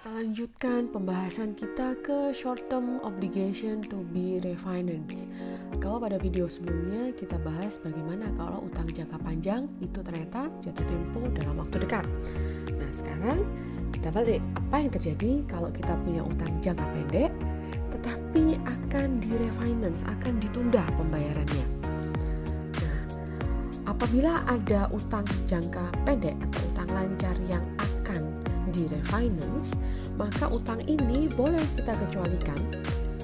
Kita lanjutkan pembahasan kita ke short term obligation to be refinanced. Kalau pada video sebelumnya kita bahas bagaimana kalau utang jangka panjang itu ternyata jatuh tempo dalam waktu dekat. Nah sekarang kita balik, apa yang terjadi kalau kita punya utang jangka pendek tetapi akan di-refinance, akan ditunda pembayarannya. Nah, apabila ada utang jangka pendek atau utang lancar yang akan di-refinance, maka utang ini boleh kita kecualikan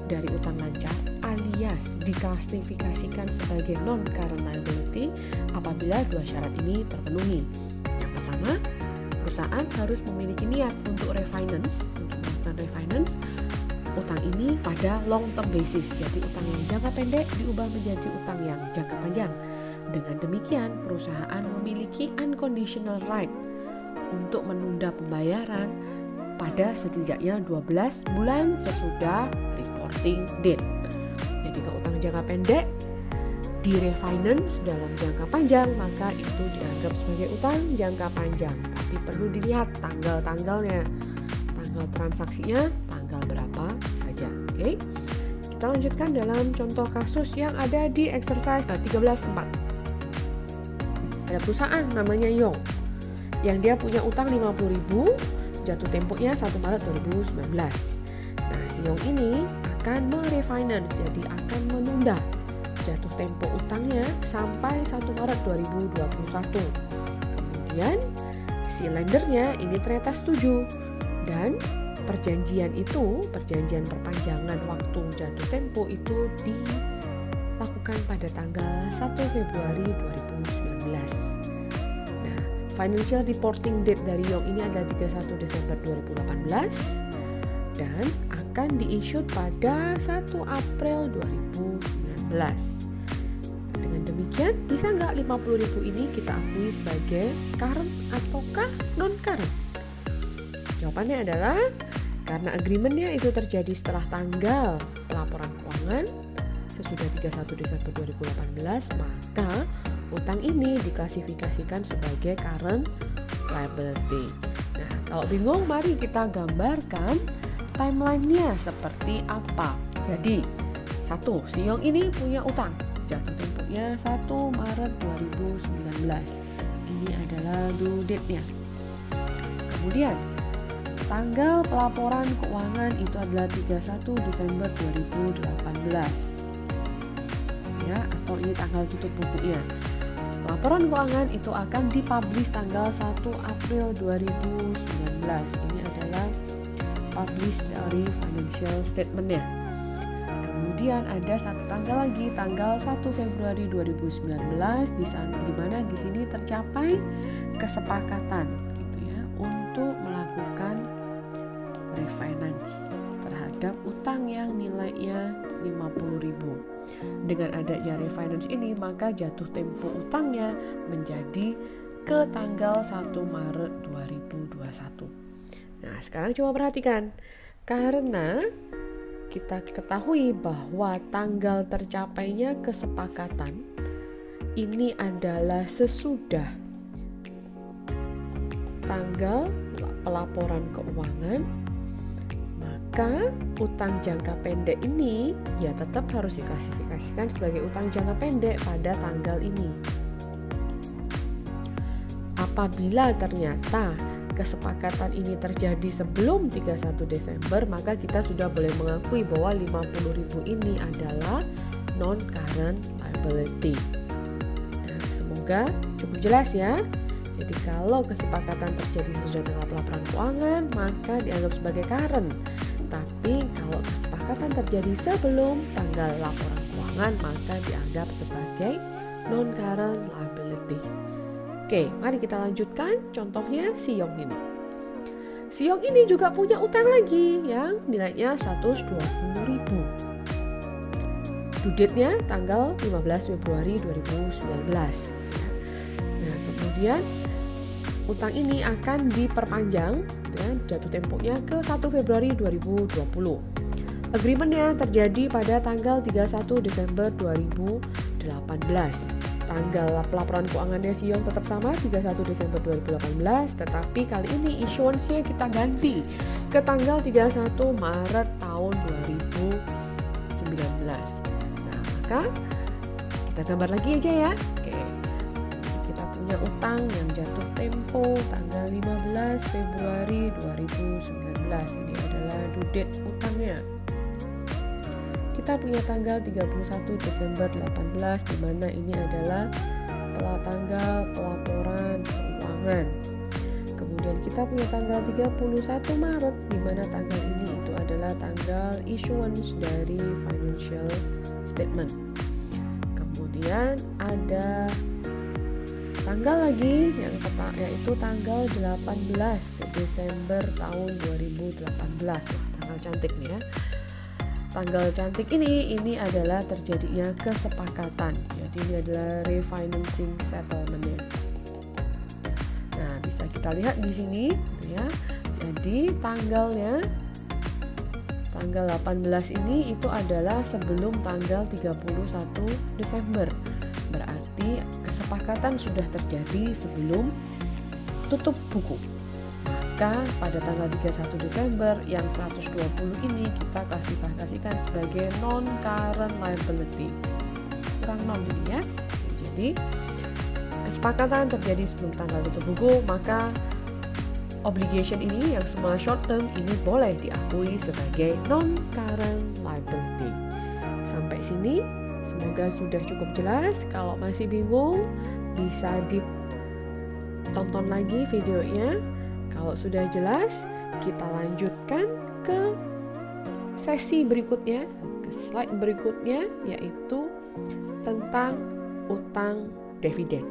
dari utang lancar alias diklasifikasikan sebagai non-current liability apabila dua syarat ini terpenuhi. Yang pertama, perusahaan harus memiliki niat untuk refinance, untuk melakukan refinance utang ini pada long term basis. Jadi utang yang jangka pendek diubah menjadi utang yang jangka panjang. Dengan demikian, perusahaan memiliki unconditional right untuk menunda pembayaran pada setidaknya 12 bulan sesudah reporting date. Jadi kalau utang jangka pendek di-refinance dalam jangka panjang, maka itu dianggap sebagai utang jangka panjang. Tapi perlu dilihat tanggal-tanggalnya, tanggal transaksinya, tanggal berapa saja. Oke. Kita lanjutkan dalam contoh kasus yang ada di exercise 13.4. Ada perusahaan namanya Yong yang dia punya utang 50.000, jatuh temponya 1 Maret 2019. Nah, si Yong ini akan merefinance, jadi akan menunda jatuh tempo utangnya sampai 1 Maret 2021. Kemudian si lendernya ini ternyata setuju dan perjanjian perpanjangan waktu jatuh tempo itu dilakukan pada tanggal 1 Februari 2019. Nah, financial reporting date dari Yong ini adalah 31 Desember 2018 dan akan di-issue pada 1 April 2019. Dengan demikian, bisa nggak 50.000 ini kita akui sebagai current ataukah non-current? Jawabannya adalah karena agreementnya itu terjadi setelah tanggal pelaporan keuangan sesudah 31 Desember 2018, maka utang ini diklasifikasikan sebagai current liability. Nah, kalau bingung, mari kita gambarkan timeline-nya seperti apa. Jadi, si Yong ini punya utang, jatuh temponya 1 Maret 2019. Ini adalah due date-nya. Kemudian, tanggal pelaporan keuangan itu adalah 31 Desember 2018. Ya, atau ini tanggal tutup bukunya. Laporan keuangan itu akan dipublish tanggal 1 April 2019. Ini adalah publish dari financial statement-nya. Kemudian ada satu tanggal lagi, tanggal 1 Februari 2019, di mana di sini tercapai kesepakatan gitu ya untuk melakukan refinance terhadap utang yang nilainya 50.000. Dengan adanya refinance ini, maka jatuh tempo utangnya menjadi ke tanggal 1 Maret 2021. Nah, sekarang coba perhatikan. Karena kita ketahui bahwa tanggal tercapainya kesepakatan ini adalah sesudah tanggal pelaporan keuangan, maka utang jangka pendek ini ya tetap harus diklasifikasikan sebagai utang jangka pendek pada tanggal ini. Apabila ternyata kesepakatan ini terjadi sebelum 31 Desember, maka kita sudah boleh mengakui bahwa 50.000 ini adalah non-current liability. Nah, semoga cukup jelas ya. Jadi kalau kesepakatan terjadi sesudah tanggal pelaporan keuangan, maka dianggap sebagai current. Tapi kalau kesepakatan terjadi sebelum tanggal laporan keuangan, maka dianggap sebagai non-current liability. Oke, mari kita lanjutkan contohnya si Yong ini. Si Yong ini juga punya utang lagi yang nilainya 120.000. Due date-nya tanggal 15 Februari 2019. Nah, kemudian utang ini akan diperpanjang dan jatuh temponya ke 1 Februari 2020. Agreement-nya terjadi pada tanggal 31 Desember 2018. Tanggal pelaporan keuangannya Siong tetap sama 31 Desember 2018, tetapi kali ini issuance-nya kita ganti ke tanggal 31 Maret tahun 2019. Nah, maka kita gambar lagi aja ya. Oke. Kita punya utang yang jatuh tempo tanggal 15 Februari 2019. Ini adalah due date utangnya. Kita punya tanggal 31 Desember 18, di mana ini adalah tanggal pelaporan keuangan. Kemudian kita punya tanggal 31 Maret, di mana tanggal ini itu adalah tanggal issuance dari financial statement. Kemudian ada tanggal lagi yang tepat, yaitu tanggal 18 Desember tahun 2018. Wah, tanggal cantik nih ya. Tanggal cantik ini adalah terjadinya kesepakatan. Jadi ini adalah refinancing settlement-nya. Nah, bisa kita lihat di sini ya. Jadi tanggal 18 ini itu adalah sebelum tanggal 31 Desember. Berarti kesepakatan sudah terjadi sebelum tutup buku. Maka pada tanggal 31 Desember yang 120 ini kita klasifikasikan sebagai non-current liability. Kurang non ini ya. Jadi kesepakatan terjadi sebelum tanggal tutup buku, maka obligation ini yang semula short term ini boleh diakui sebagai non-current liability. Sampai sini semoga sudah cukup jelas. Kalau masih bingung bisa ditonton lagi videonya. Kalau sudah jelas, kita lanjutkan ke sesi berikutnya, ke slide berikutnya, yaitu tentang utang dividen.